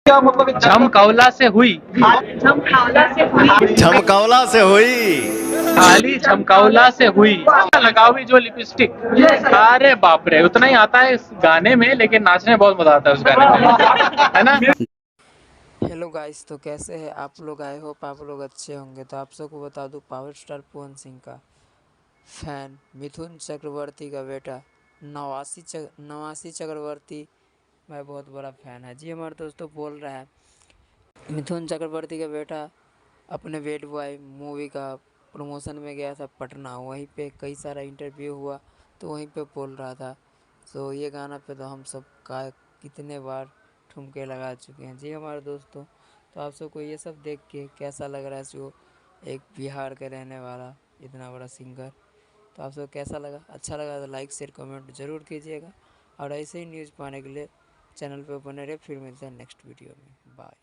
क्या मतलब झमकौला से हुई, झमकौला से हुई, खाली झमकौला से हुई, लगावी जो लिपस्टिक। अरे बाप रे, उतना ही आता है इस गाने में, लेकिन नाचने में बहुत मजा आता है उस गाने में, है ना। हेलो गाइस, तो कैसे हैं आप लोग? आई होप आप लोग अच्छे होंगे। तो आप सबको बता दूं, पावर स्टार पवन सिंह का फैन मिथुन चक्रवर्ती का बेटा नवासी चक्रवर्ती मैं बहुत बड़ा फ़ैन है जी। हमारे दोस्तों बोल रहा है मिथुन चक्रवर्ती का बेटा अपने बैड बॉय मूवी का प्रमोशन में गया था पटना, वहीं पे कई सारा इंटरव्यू हुआ तो वहीं पे बोल रहा था। सो ये गाना पे तो हम सब का कितने बार ठुमके लगा चुके हैं जी हमारे दोस्तों। तो आप सबको ये सब देख के कैसा लग रहा है? जो एक बिहार का रहने वाला इतना बड़ा सिंगर, तो आप सबको कैसा लगा? अच्छा लगा तो लाइक शेयर कमेंट ज़रूर कीजिएगा, और ऐसे ही न्यूज़ पाने के लिए चैनल पे बने रहे। फिर मिलते हैं नेक्स्ट वीडियो में, बाय।